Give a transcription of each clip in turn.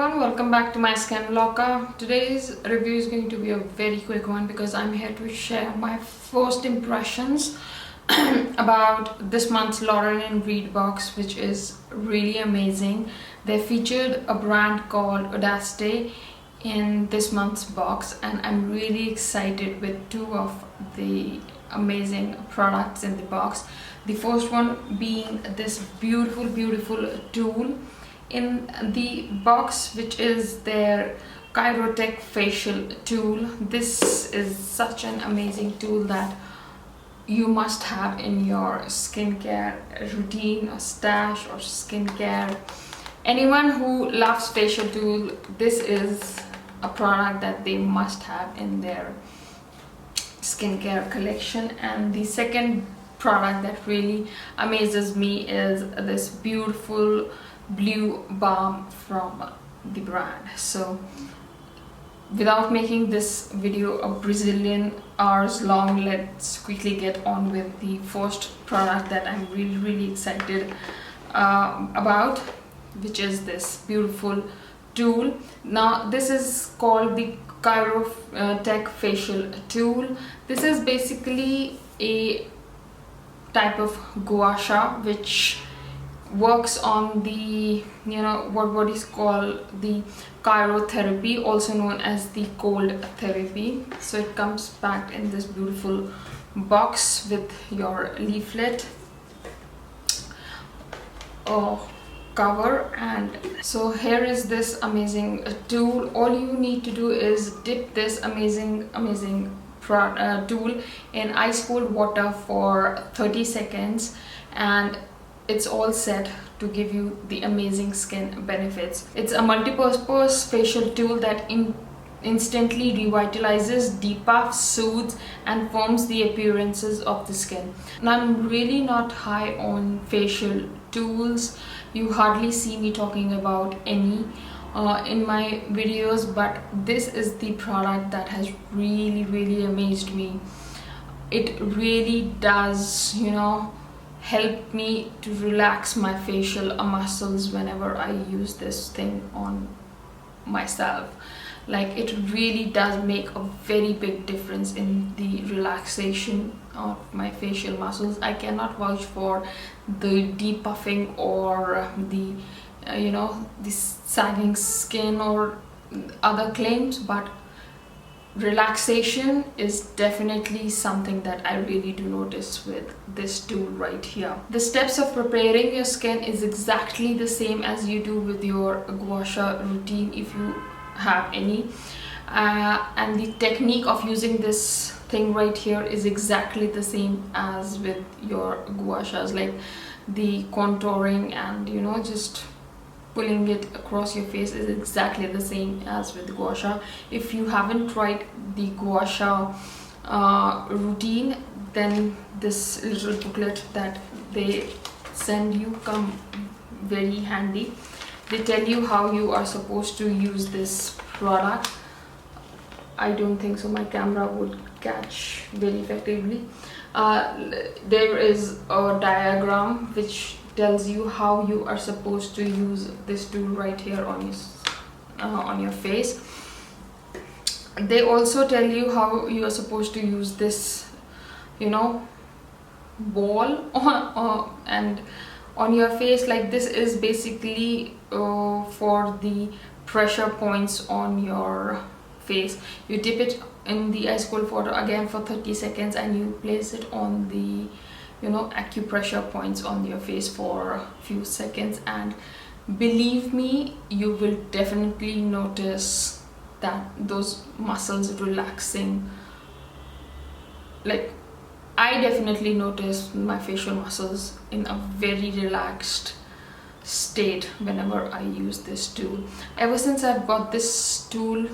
everyone, welcome back to my skin vlogger. Today's review is going to be a very quick one because I'm here to share my first impressions about this month's Laurel and Reed box, which is really amazing. They featured a brand called Odacite in this month's box, and I'm really excited with two of the amazing products in the box. The first one being this beautiful tool in the box, which is their cryo facial tool. This is such an amazing tool that you must have in your skincare routine or stash or skincare. Anyone who loves facial tool, this is a product that they must have in their skincare collection. And the second product that really amazes me is this beautiful blue balm from the brand. So without making this video a Brazilian hours long, let's quickly get on with the first product that I'm really excited about, which is this beautiful tool. Now this is called the cryo facial tool. This is basically a type of gua sha which works on the what is called the cryotherapy, also known as the cold therapy. So it comes packed in this beautiful box with your leaflet cover. And so here is this amazing tool. All you need to do is dip this amazing tool in ice cold water for 30 seconds and it's all set to give you the amazing skin benefits. It's a multi-purpose facial tool that instantly revitalizes, depuffs, soothes and firms the appearances of the skin. Now I'm really not high on facial tools. You hardly see me talking about any in my videos, but this is the product that has really amazed me. It really does, help me to relax my facial muscles whenever I use this thing on myself. Like, it really does make a very big difference in the relaxation of my facial muscles. I cannot vouch for the depuffing or the the sagging skin or other claims, but relaxation is definitely something that I really do notice with this tool right here. The steps of preparing your skin is exactly the same as you do with your gua sha routine if you have any, and the technique of using this thing right here is exactly the same as with your gua shas, like the contouring and just pulling it across your face is exactly the same as with gua sha. If you haven't tried the gua sha routine, then this little booklet that they send you come very handy. They tell you how you are supposed to use this product. I don't think so my camera would catch very effectively. There is a diagram which tells you how you are supposed to use this tool right here on your face. They also tell you how you are supposed to use this ball and on your face. Like, this is basically for the pressure points on your face. You dip it in the ice cold water again for 30 seconds and you place it on the acupressure points on your face for a few seconds, and believe me, you will definitely notice that those muscles relaxing. Like, I definitely notice my facial muscles in a very relaxed state whenever I use this tool. Ever since I've got this tool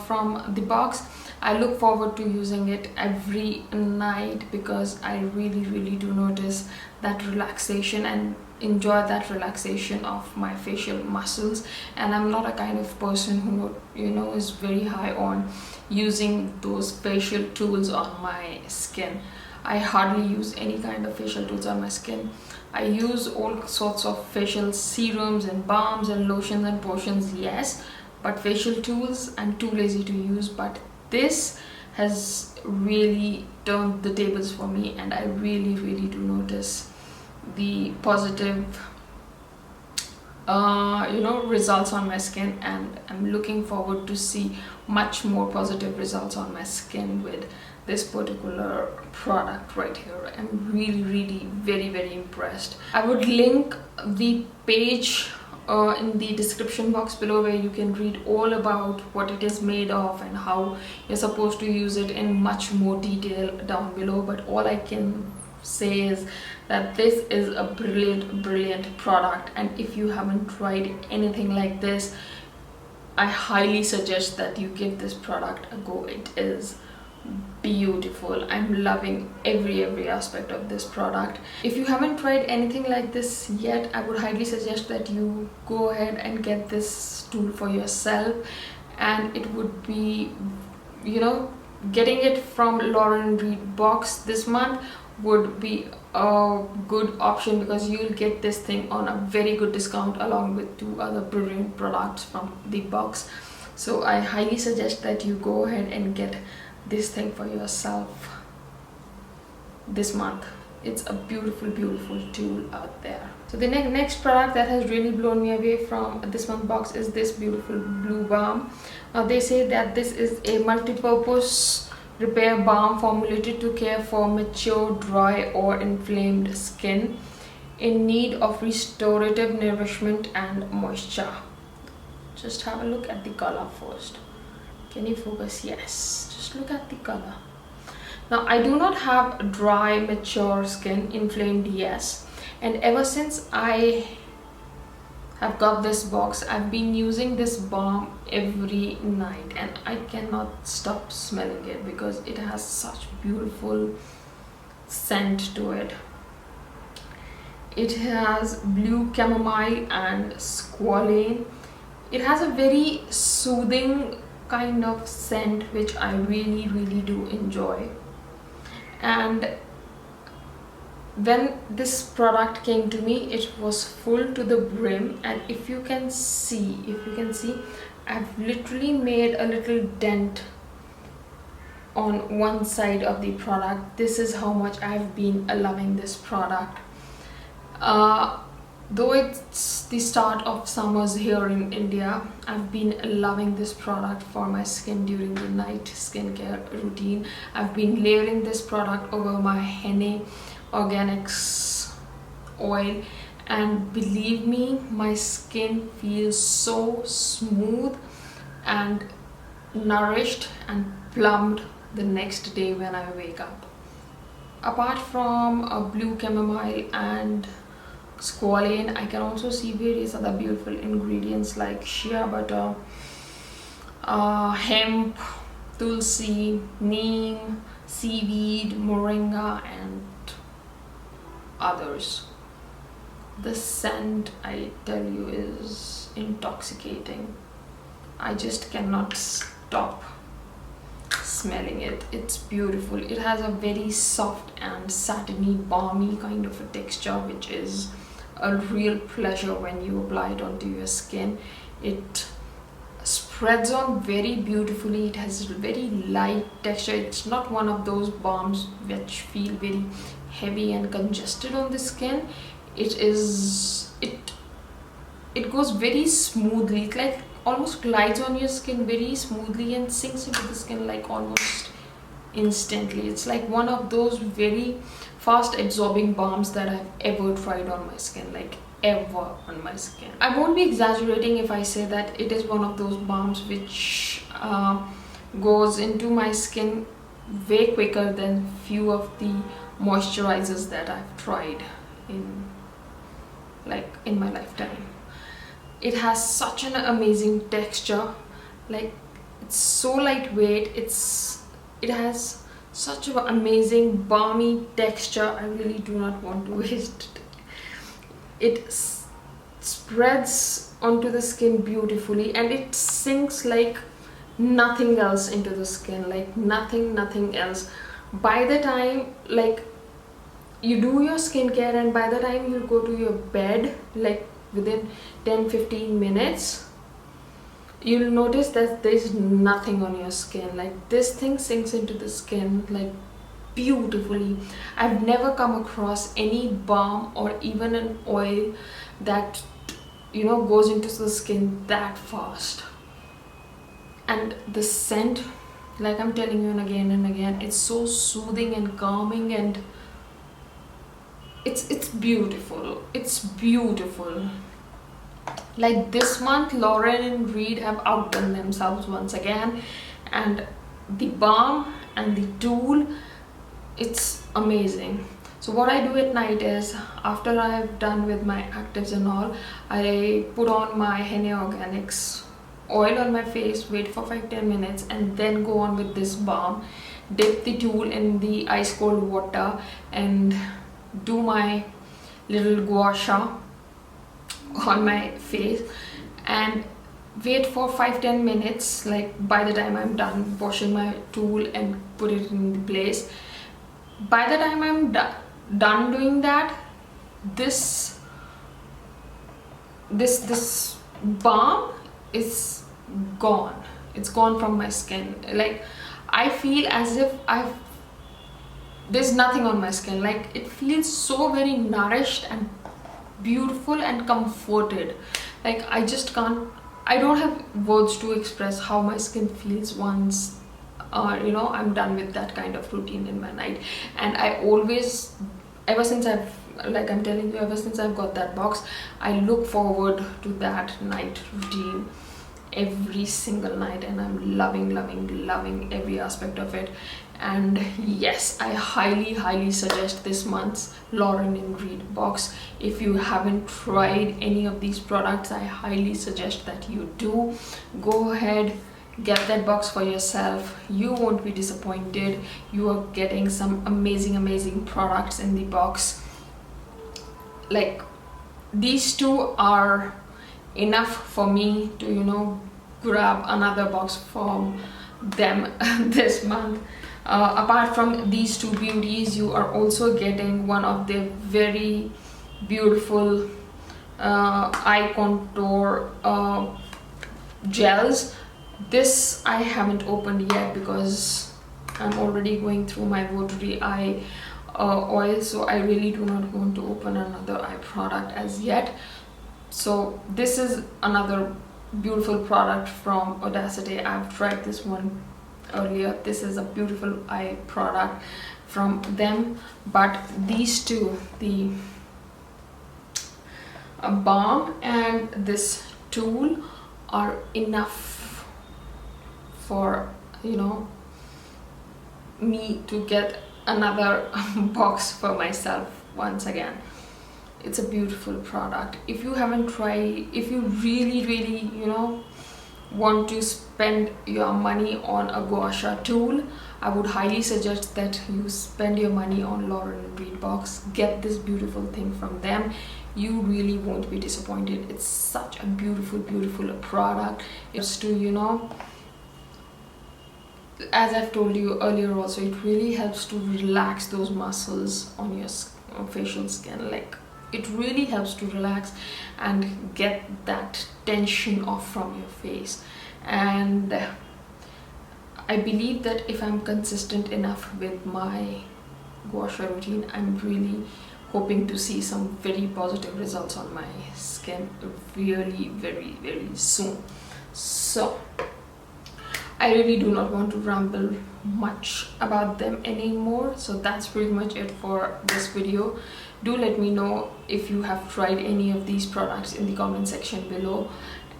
from the box, I look forward to using it every night because I really do notice that relaxation and enjoy that relaxation of my facial muscles. And I'm not a kind of person who is very high on using those facial tools on my skin. I hardly use any kind of facial tools on my skin. I use all sorts of facial serums and balms and lotions and potions, yes, but facial tools I'm too lazy to use. But this has really turned the tables for me, and I really do notice the positive results on my skin, and I'm looking forward to see much more positive results on my skin with this particular product right here. I'm really very impressed. I would link the page in the description box below, where you can read all about what it is made of and how you're supposed to use it in much more detail down below. But all I can say is that this is a brilliant product, and if you haven't tried anything like this, I highly suggest that you give this product a go. It is beautiful. I'm loving every aspect of this product. If you haven't tried anything like this yet, I would highly suggest that you go ahead and get this tool for yourself. And it would be, getting it from Lauren Reed box this month would be a good option, because you'll get this thing on a very good discount along with 2 other brilliant products from the box. So I highly suggest that you go ahead and get this thing for yourself this month. It's a beautiful tool out there. So the next product that has really blown me away from this month box is this beautiful blue balm. Now they say that this is a multi-purpose repair balm formulated to care for mature, dry or inflamed skin in need of restorative nourishment and moisture. Just have a look at the color first. Can you focus? Yes, just look at the color. Now I do not have dry, mature skin, inflamed, yes, and ever since I have got this box, I've been using this balm every night, and I cannot stop smelling it because it has such beautiful scent to it. It has blue chamomile and squalane. It has a very soothing kind of scent which I really do enjoy. And when this product came to me, it was full to the brim, and if you can see, I've literally made a little dent on one side of the product. This is how much I've been loving this product. Though it's the start of summers here in India, I've been loving this product for my skin during the night skincare routine. I've been layering this product over my Henna Organics oil, and believe me, my skin feels so smooth and nourished and plumped the next day when I wake up. Apart from blue chamomile and squalane, I can also see various other beautiful ingredients like shea butter, hemp, tulsi, neem, seaweed, moringa and others. The scent, I tell you, is intoxicating. I just cannot stop smelling it. It's beautiful. It has a very soft and satiny, balmy kind of a texture, which is a real pleasure when you apply it onto your skin. It spreads on very beautifully. It has a very light texture. It's not one of those balms which feel very heavy and congested on the skin. It goes very smoothly. It like almost glides on your skin very smoothly and sinks into the skin like almost instantly. It's like one of those very fast absorbing balms that I've ever tried on my skin, like ever on my skin. I won't be exaggerating if I say that it is one of those balms which goes into my skin way quicker than few of the moisturizers that I've tried in my lifetime. It has such an amazing texture, like it's so lightweight. It has such an amazing balmy texture. I really do not want to waste it. It spreads onto the skin beautifully, and it sinks like nothing else into the skin, like nothing else. By the time, like you do your skincare, and by the time you go to your bed, like within 10-15 minutes, you'll notice that there's nothing on your skin. Like this thing sinks into the skin like beautifully. I've never come across any balm or even an oil that, you know, goes into the skin that fast. And the scent, like I'm telling you again and again, it's so soothing and calming, and it's beautiful. It's beautiful. Like this month, Laurel and Reed have outdone themselves once again, and the balm and the tool, it's amazing. So what I do at night is, after I've done with my actives and all, I put on my Henna Organics oil on my face, wait for 5-10 minutes, and then go on with this balm, dip the tool in the ice cold water, and do my little gua sha on my face, and wait for 5-10 minutes. Like by the time I'm done washing my tool and put it in place, by the time I'm done doing that, this balm is gone. It's gone from my skin. Like I feel as if there's nothing on my skin. Like it feels so very nourished and beautiful and comforted. Like I just can't, I don't have words to express how my skin feels once you know, I'm done with that kind of routine in my night. And I always, ever since I've, like I'm telling you, ever since I've got that box, I look forward to that night routine every single night, and I'm loving every aspect of it. And yes, I highly suggest this month's Laurel and Reed box. If you haven't tried any of these products, I highly suggest that you do. Go ahead, get that box for yourself. You won't be disappointed. You are getting some amazing products in the box. Like these two are enough for me to, you know, grab another box from them this month. Apart from these two beauties, you are also getting one of the very beautiful eye contour gels. This I haven't opened yet because I'm already going through my watery eye oil, so I really do not want to open another eye product as yet. So this is another beautiful product from Odacite. I've tried this one earlier. This is a beautiful eye product from them. But these two, the balm and this tool, are enough for, you know, me to get another box for myself once again. It's a beautiful product. If you haven't tried, if you really, you know, want to spend your money on a gua sha tool, I would highly suggest that you spend your money on Laurel and Reed box. Get this beautiful thing from them. You really won't be disappointed. It's such a beautiful product. It's to, you know, as I've told you earlier also, it really helps to relax those muscles on your facial skin. Like it really helps to relax and get that tension off from your face. And I believe that if I'm consistent enough with my gua sha routine, I'm really hoping to see some very positive results on my skin really very soon. So I really do not want to ramble much about them anymore. So that's pretty much it for this video. Do let me know if you have tried any of these products in the comment section below,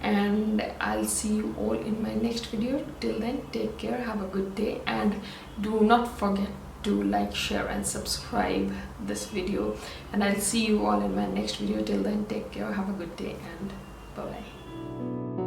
and I'll see you all in my next video. Till then, take care, have a good day, and do not forget to like, share and subscribe this video, and I'll see you all in my next video. Till then, take care, have a good day, and bye bye.